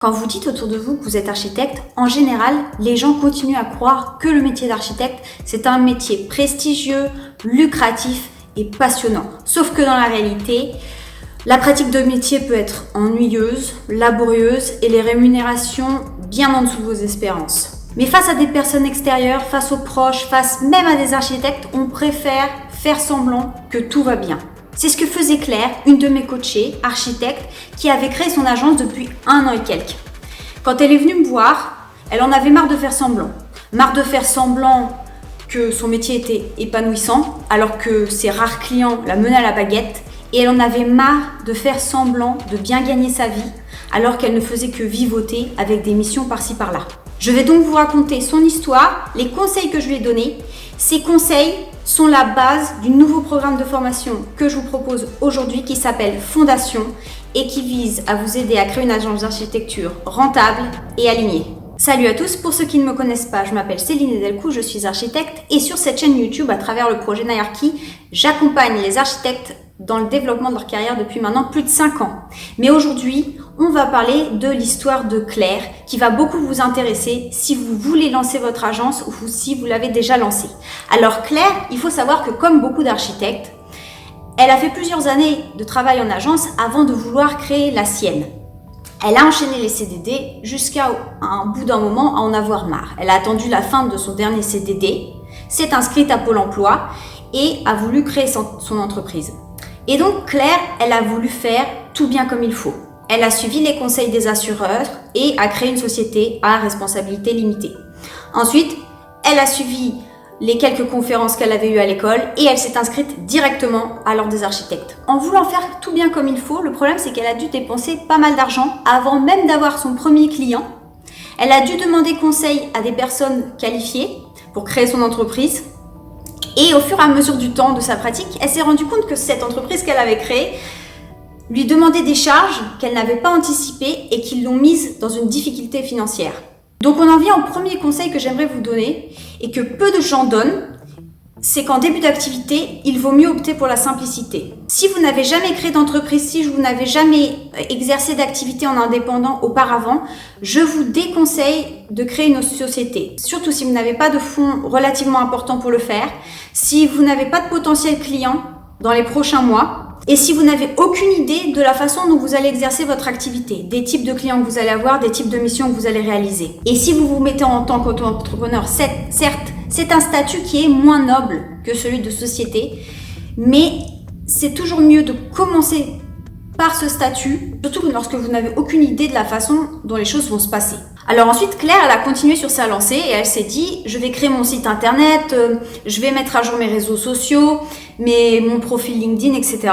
Quand vous dites autour de vous que vous êtes architecte, en général, les gens continuent à croire que le métier d'architecte, c'est un métier prestigieux, lucratif et passionnant. Sauf que dans la réalité, la pratique de métier peut être ennuyeuse, laborieuse et les rémunérations bien en dessous de vos espérances. Mais face à des personnes extérieures, face aux proches, face même à des architectes, on préfère faire semblant que tout va bien. C'est ce que faisait Claire, une de mes coachées, architecte, qui avait créé son agence depuis 1 an et quelques. Quand elle est venue me voir, elle en avait marre de faire semblant. Marre de faire semblant que son métier était épanouissant, alors que ses rares clients la menaient à la baguette. Et elle en avait marre de faire semblant de bien gagner sa vie, alors qu'elle ne faisait que vivoter avec des missions par-ci par-là. Je vais donc vous raconter son histoire, les conseils que je lui ai donnés. Ces conseils sont la base du nouveau programme de formation que je vous propose aujourd'hui qui s'appelle Fondation et qui vise à vous aider à créer une agence d'architecture rentable et alignée. Salut à tous, pour ceux qui ne me connaissent pas, je m'appelle Céline Edelcou, je suis architecte et sur cette chaîne YouTube, à travers le projet Nayarki, j'accompagne les architectes dans le développement de leur carrière depuis maintenant plus de 5 ans. Mais aujourd'hui, on va parler de l'histoire de Claire qui va beaucoup vous intéresser si vous voulez lancer votre agence ou si vous l'avez déjà lancée. Alors Claire, il faut savoir que comme beaucoup d'architectes, elle a fait plusieurs années de travail en agence avant de vouloir créer la sienne. Elle a enchaîné les CDD jusqu'à un bout d'un moment à en avoir marre. Elle a attendu la fin de son dernier CDD, s'est inscrite à Pôle emploi et a voulu créer son entreprise. Et donc Claire, elle a voulu faire tout bien comme il faut. Elle a suivi les conseils des assureurs et a créé une société à responsabilité limitée. Ensuite, elle a suivi les quelques conférences qu'elle avait eues à l'école et elle s'est inscrite directement à l'ordre des architectes. En voulant faire tout bien comme il faut, le problème c'est qu'elle a dû dépenser pas mal d'argent avant même d'avoir son premier client. Elle a dû demander conseil à des personnes qualifiées pour créer son entreprise. Et au fur et à mesure du temps de sa pratique, elle s'est rendue compte que cette entreprise qu'elle avait créée lui demandait des charges qu'elle n'avait pas anticipées et qui l'ont mise dans une difficulté financière. Donc on en vient au premier conseil que j'aimerais vous donner et que peu de gens donnent, c'est qu'en début d'activité, il vaut mieux opter pour la simplicité. Si vous n'avez jamais créé d'entreprise, si vous n'avez jamais exercé d'activité en indépendant auparavant, je vous déconseille de créer une société. Surtout si vous n'avez pas de fonds relativement importants pour le faire, si vous n'avez pas de potentiel client dans les prochains mois, et si vous n'avez aucune idée de la façon dont vous allez exercer votre activité, des types de clients que vous allez avoir, des types de missions que vous allez réaliser. Et si vous vous mettez en tant qu'auto-entrepreneur, certes, c'est un statut qui est moins noble que celui de société, mais c'est toujours mieux de commencer par ce statut, surtout lorsque vous n'avez aucune idée de la façon dont les choses vont se passer. Alors ensuite, Claire, elle a continué sur sa lancée et elle s'est dit, je vais créer mon site internet, je vais mettre à jour mes réseaux sociaux, mon profil LinkedIn, etc.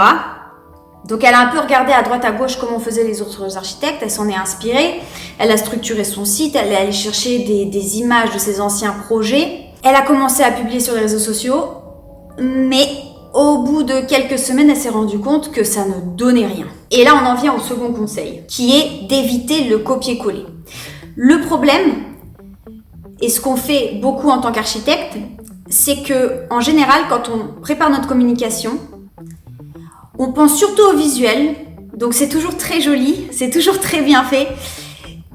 Donc elle a un peu regardé à droite à gauche comment faisaient les autres architectes, elle s'en est inspirée, elle a structuré son site, elle est allée chercher des images de ses anciens projets, elle a commencé à publier sur les réseaux sociaux, mais au bout de quelques semaines, elle s'est rendue compte que ça ne donnait rien. Et là, on en vient au second conseil, qui est d'éviter le copier-coller. Le problème, et ce qu'on fait beaucoup en tant qu'architecte, c'est que en général, quand on prépare notre communication, on pense surtout au visuel, donc c'est toujours très joli, c'est toujours très bien fait,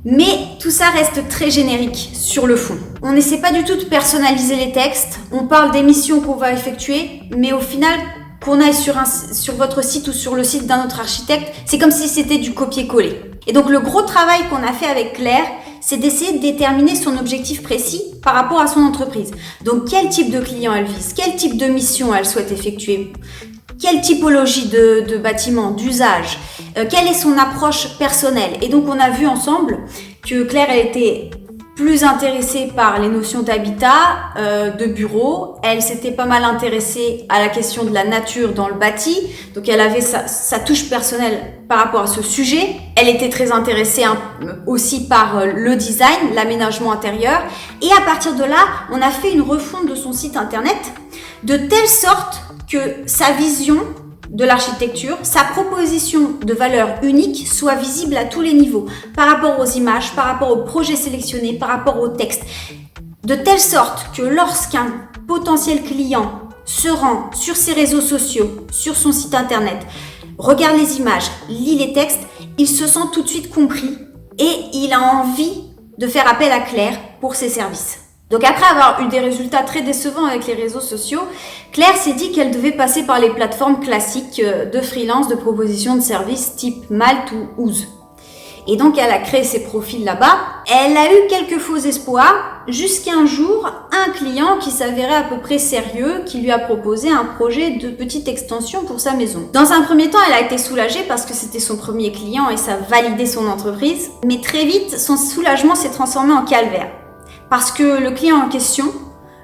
mais tout ça reste très générique sur le fond. On n'essaie pas du tout de personnaliser les textes, on parle des missions qu'on va effectuer, mais au final, qu'on aille sur votre site ou sur le site d'un autre architecte, c'est comme si c'était du copier-coller. Et donc le gros travail qu'on a fait avec Claire, c'est d'essayer de déterminer son objectif précis par rapport à son entreprise. Donc quel type de client elle vise, quel type de mission elle souhaite effectuer, quelle typologie de bâtiment, d'usage, quelle est son approche personnelle. Et donc on a vu ensemble que Claire, elle était plus intéressée par les notions d'habitat, de bureau. Elle s'était pas mal intéressée à la question de la nature dans le bâti. Donc elle avait sa touche personnelle par rapport à ce sujet. Elle était très intéressée aussi par le design, l'aménagement intérieur. Et à partir de là, on a fait une refonte de son site internet de telle sorte que sa vision de l'architecture, sa proposition de valeur unique soit visible à tous les niveaux, par rapport aux images, par rapport aux projets sélectionnés, par rapport au texte, de telle sorte que lorsqu'un potentiel client se rend sur ses réseaux sociaux, sur son site internet, regarde les images, lit les textes, il se sent tout de suite compris et il a envie de faire appel à Claire pour ses services. Donc après avoir eu des résultats très décevants avec les réseaux sociaux, Claire s'est dit qu'elle devait passer par les plateformes classiques de freelance, de proposition de services type Malte ou Ooze. Et donc elle a créé ses profils là-bas. Elle a eu quelques faux espoirs jusqu'à un jour, un client qui s'avérait à peu près sérieux, qui lui a proposé un projet de petite extension pour sa maison. Dans un premier temps, elle a été soulagée parce que c'était son premier client et ça validait son entreprise. Mais très vite, son soulagement s'est transformé en calvaire. Parce que le client en question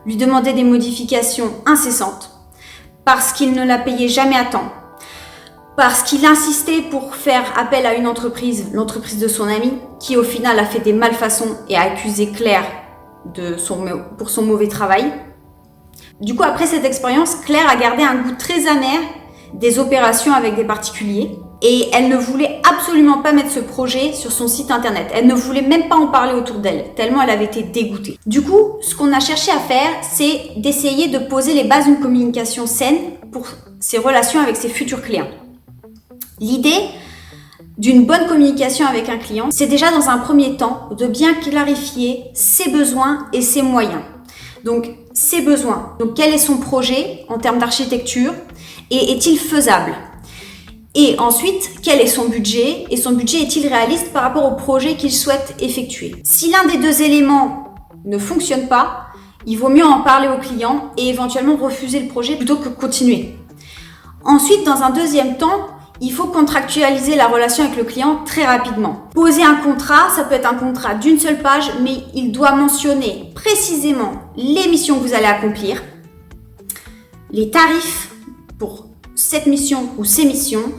lui demandait des modifications incessantes, parce qu'il ne la payait jamais à temps, parce qu'il insistait pour faire appel à une entreprise, l'entreprise de son ami, qui au final a fait des malfaçons et a accusé Claire pour son mauvais travail. Du coup, après cette expérience, Claire a gardé un goût très amer des opérations avec des particuliers et elle ne voulait absolument pas mettre ce projet sur son site internet. Elle ne voulait même pas en parler autour d'elle, tellement elle avait été dégoûtée. Du coup, ce qu'on a cherché à faire, c'est d'essayer de poser les bases d'une communication saine pour ses relations avec ses futurs clients. L'idée d'une bonne communication avec un client, c'est déjà dans un premier temps de bien clarifier ses besoins et ses moyens. Donc, ses besoins. Donc, quel est son projet en termes d'architecture et est-il faisable ? Et ensuite, quel est son budget et son budget est-il réaliste par rapport au projet qu'il souhaite effectuer ? Si l'un des deux éléments ne fonctionne pas, il vaut mieux en parler au client et éventuellement refuser le projet plutôt que continuer. Ensuite, dans un deuxième temps, il faut contractualiser la relation avec le client très rapidement. Poser un contrat, ça peut être un contrat d'une seule page, mais il doit mentionner précisément les missions que vous allez accomplir, les tarifs pour cette mission ou ces missions,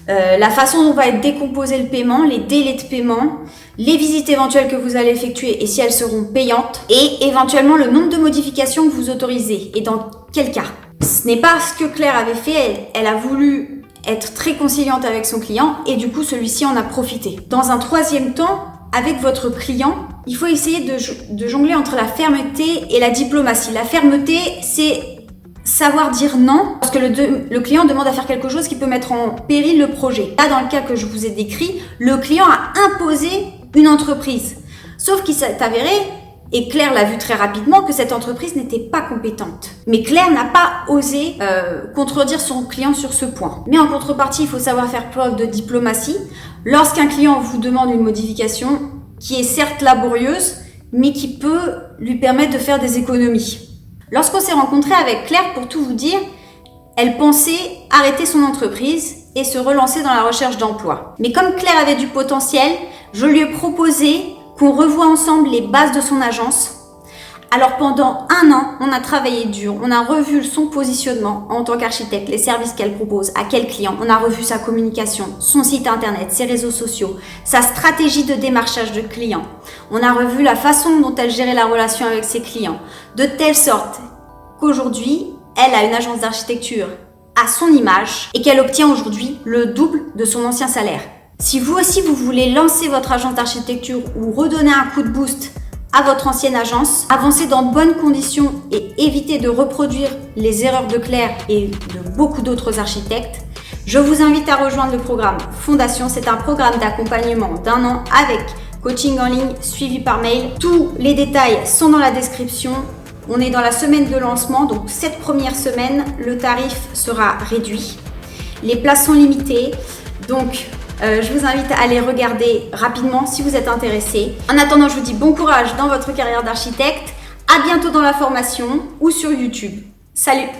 la façon dont va être décomposé le paiement, les délais de paiement, les visites éventuelles que vous allez effectuer et si elles seront payantes, et éventuellement le nombre de modifications que vous autorisez et dans quel cas. Ce n'est pas ce que Claire avait fait, elle a voulu être très conciliante avec son client et du coup celui-ci en a profité. Dans un troisième temps, avec votre client, il faut essayer de jongler entre la fermeté et la diplomatie. La fermeté, c'est savoir dire non parce que le client demande à faire quelque chose qui peut mettre en péril le projet. Là, dans le cas que je vous ai décrit, le client a imposé une entreprise. Sauf qu'il s'est avéré, et Claire l'a vu très rapidement, que cette entreprise n'était pas compétente. Mais Claire n'a pas osé contredire son client sur ce point. Mais en contrepartie, il faut savoir faire preuve de diplomatie. Lorsqu'un client vous demande une modification qui est certes laborieuse, mais qui peut lui permettre de faire des économies. Lorsqu'on s'est rencontré avec Claire, pour tout vous dire, elle pensait arrêter son entreprise et se relancer dans la recherche d'emploi. Mais comme Claire avait du potentiel, je lui ai proposé qu'on revoie ensemble les bases de son agence. Alors pendant 1 an, on a travaillé dur, on a revu son positionnement en tant qu'architecte, les services qu'elle propose, à quel client, on a revu sa communication, son site internet, ses réseaux sociaux, sa stratégie de démarchage de clients. On a revu la façon dont elle gérait la relation avec ses clients, de telle sorte qu'aujourd'hui, elle a une agence d'architecture à son image et qu'elle obtient aujourd'hui le double de son ancien salaire. Si vous aussi vous voulez lancer votre agence d'architecture ou redonner un coup de boost à votre ancienne agence, avancez dans de bonnes conditions et évitez de reproduire les erreurs de Claire et de beaucoup d'autres architectes, je vous invite à rejoindre le programme Fondation. C'est un programme d'accompagnement d'1 an avec coaching en ligne suivi par mail. Tous les détails sont dans la description. On est dans la semaine de lancement, donc cette première semaine, le tarif sera réduit. Les places sont limitées, donc je vous invite à aller regarder rapidement si vous êtes intéressé. En attendant, je vous dis bon courage dans votre carrière d'architecte. À bientôt dans la formation ou sur YouTube. Salut!